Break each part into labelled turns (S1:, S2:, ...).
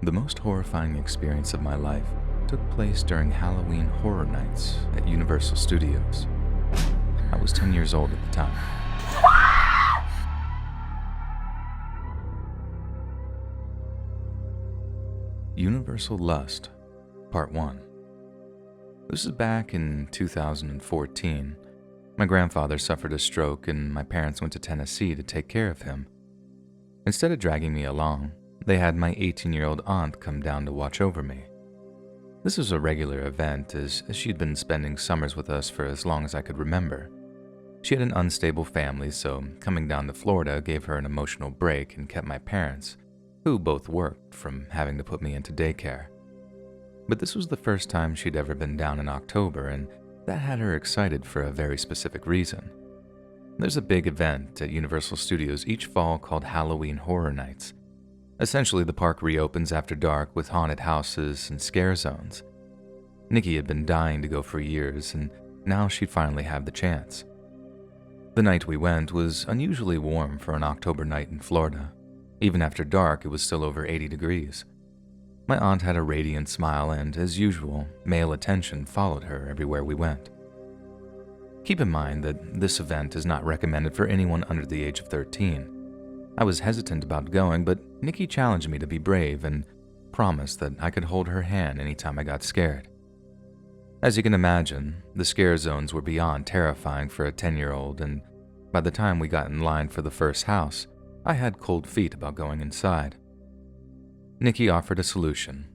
S1: The most horrifying experience of my life took place during Halloween Horror Nights at Universal Studios. I was 10 years old at the time. Universal Lust, Part 1. This is back in 2014. My grandfather suffered a stroke and my parents went to Tennessee to take care of him. Instead of dragging me along, they had my 18-year-old aunt come down to watch over me. This was a regular event as she'd been spending summers with us for as long as I could remember. She had an unstable family, so coming down to Florida gave her an emotional break and kept my parents, who both worked, from having to put me into daycare. But this was the first time she'd ever been down in October, and that had her excited for a very specific reason. There's a big event at Universal Studios each fall called Halloween Horror Nights. Essentially, the park reopens after dark with haunted houses and scare zones. Nikki had been dying to go for years, and now she'd finally have the chance. The night we went was unusually warm for an October night in Florida. Even after dark, it was still over 80 degrees. My aunt had a radiant smile and, as usual, male attention followed her everywhere we went. Keep in mind that this event is not recommended for anyone under the age of 13. I was hesitant about going, but Nikki challenged me to be brave and promised that I could hold her hand anytime I got scared. As you can imagine, the scare zones were beyond terrifying for a 10-year-old, and by the time we got in line for the first house, I had cold feet about going inside. Nikki offered a solution.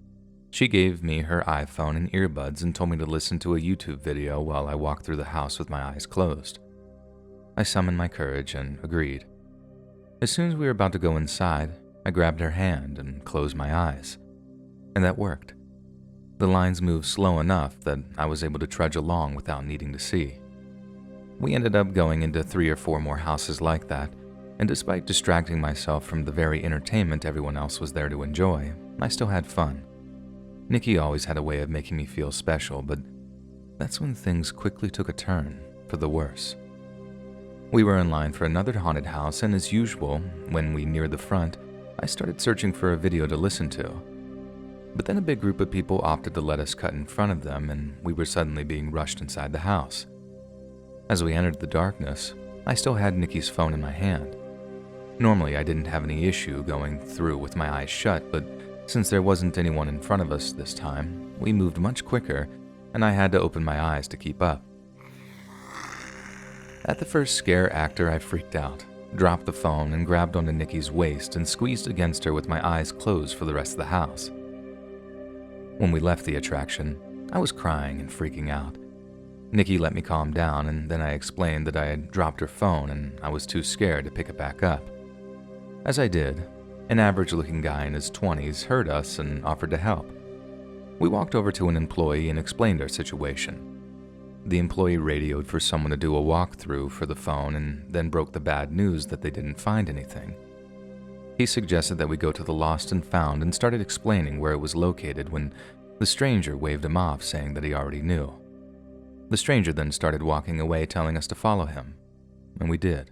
S1: She gave me her iPhone and earbuds and told me to listen to a YouTube video while I walked through the house with my eyes closed. I summoned my courage and agreed. As soon as we were about to go inside, I grabbed her hand and closed my eyes. And that worked. The lines moved slow enough that I was able to trudge along without needing to see. We ended up going into 3 or 4 more houses like that, and despite distracting myself from the very entertainment everyone else was there to enjoy, I still had fun. Nikki always had a way of making me feel special, but that's when things quickly took a turn for the worse. We were in line for another haunted house, and as usual, when we neared the front, I started searching for a video to listen to. But then a big group of people opted to let us cut in front of them, and we were suddenly being rushed inside the house. As we entered the darkness, I still had Nikki's phone in my hand. Normally, I didn't have any issue going through with my eyes shut, but since there wasn't anyone in front of us this time, we moved much quicker, and I had to open my eyes to keep up. At the first scare actor, I freaked out, dropped the phone, and grabbed onto Nikki's waist and squeezed against her with my eyes closed for the rest of the house. When we left the attraction, I was crying and freaking out. Nikki let me calm down, and then I explained that I had dropped her phone and I was too scared to pick it back up. As I did, an average-looking guy in his 20s heard us and offered to help. We walked over to an employee and explained our situation. The employee radioed for someone to do a walkthrough for the phone and then broke the bad news that they didn't find anything. He suggested that we go to the Lost and Found and started explaining where it was located when the stranger waved him off, saying that he already knew. The stranger then started walking away, telling us to follow him, and we did.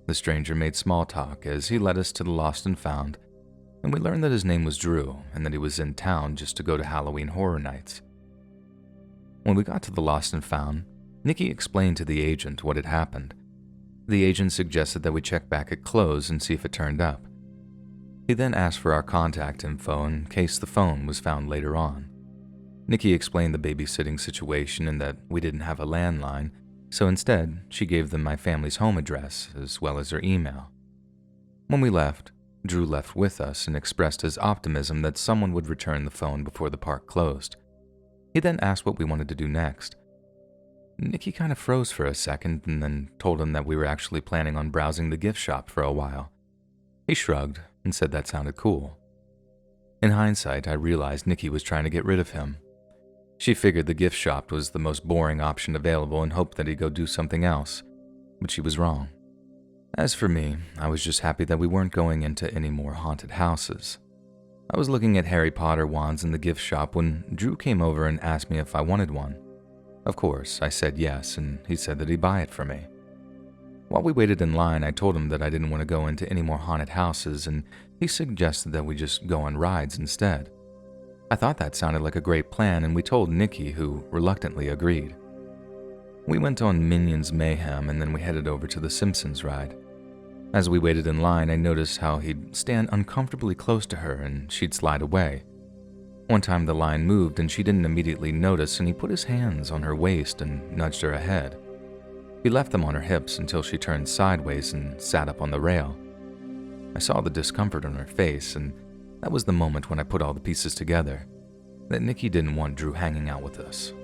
S1: The stranger made small talk as he led us to the Lost and Found, and we learned that his name was Drew and that he was in town just to go to Halloween Horror Nights. When we got to the Lost and Found, Nikki explained to the agent what had happened. The agent suggested that we check back at close and see if it turned up. He then asked for our contact info in case the phone was found later on. Nikki explained the babysitting situation and that we didn't have a landline, so instead, she gave them my family's home address as well as her email. When we left, Drew left with us and expressed his optimism that someone would return the phone before the park closed. He then asked what we wanted to do next. Nikki kind of froze for a second and then told him that we were actually planning on browsing the gift shop for a while. He shrugged and said that sounded cool. In hindsight, I realized Nikki was trying to get rid of him. She figured the gift shop was the most boring option available and hoped that he'd go do something else, but she was wrong. As for me, I was just happy that we weren't going into any more haunted houses. I was looking at Harry Potter wands in the gift shop when Drew came over and asked me if I wanted one. Of course, I said yes, and he said that he'd buy it for me. While we waited in line, I told him that I didn't want to go into any more haunted houses, and he suggested that we just go on rides instead. I thought that sounded like a great plan, and we told Nikki, who reluctantly agreed. We went on Minions Mayhem, and then we headed over to the Simpsons ride. As we waited in line, I noticed how he'd stand uncomfortably close to her and she'd slide away. One time the line moved and she didn't immediately notice, and he put his hands on her waist and nudged her ahead. He left them on her hips until she turned sideways and sat up on the rail. I saw the discomfort on her face, and that was the moment when I put all the pieces together, that Nikki didn't want Drew hanging out with us.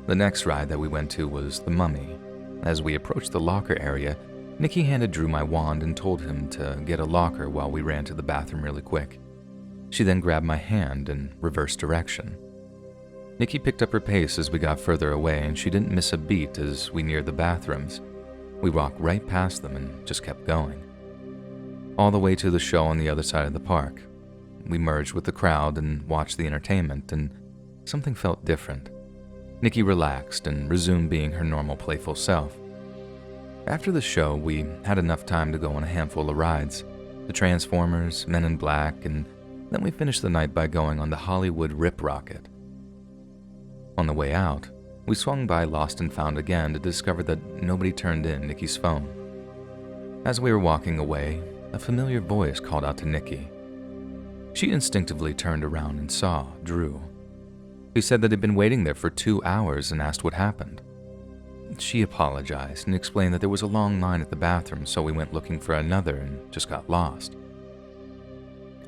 S1: The next ride that we went to was The Mummy. As we approached the locker area, Nikki handed Drew my wand and told him to get a locker while we ran to the bathroom really quick. She then grabbed my hand and reversed direction. Nikki picked up her pace as we got further away, and she didn't miss a beat as we neared the bathrooms. We walked right past them and just kept going. All the way to the show on the other side of the park. We merged with the crowd and watched the entertainment, and something felt different. Nikki relaxed and resumed being her normal playful self. After the show, we had enough time to go on a handful of rides. The Transformers, Men in Black, and then we finished the night by going on the Hollywood Rip Rocket. On the way out, we swung by Lost and Found again to discover that nobody turned in Nikki's phone. As we were walking away, a familiar voice called out to Nikki. She instinctively turned around and saw Drew. He said that he'd been waiting there for 2 hours and asked what happened. She apologized and explained that there was a long line at the bathroom, so we went looking for another and just got lost.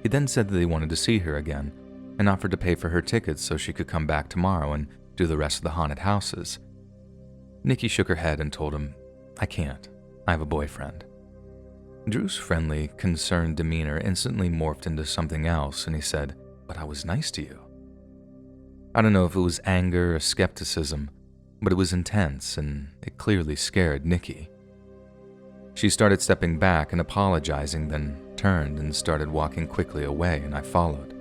S1: He then said that he wanted to see her again and offered to pay for her tickets so she could come back tomorrow and do the rest of the haunted houses. Nikki shook her head and told him, "I can't. I have a boyfriend." Drew's friendly, concerned demeanor instantly morphed into something else, and he said, "But I was nice to you." I don't know if it was anger or skepticism, but it was intense, and it clearly scared Nikki. She started stepping back and apologizing, then turned and started walking quickly away, and I followed.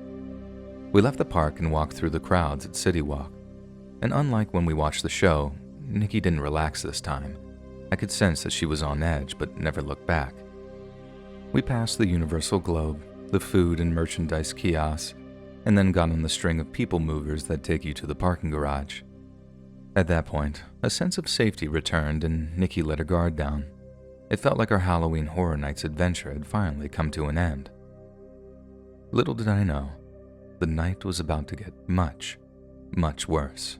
S1: We left the park and walked through the crowds at City Walk, and unlike when we watched the show, Nikki didn't relax this time. I could sense that she was on edge, but never looked back. We passed the Universal Globe, the food and merchandise kiosks, and then got on the string of people movers that take you to the parking garage. At that point, a sense of safety returned and Nikki let her guard down. It felt like our Halloween Horror Nights adventure had finally come to an end. Little did I know, the night was about to get much, much worse.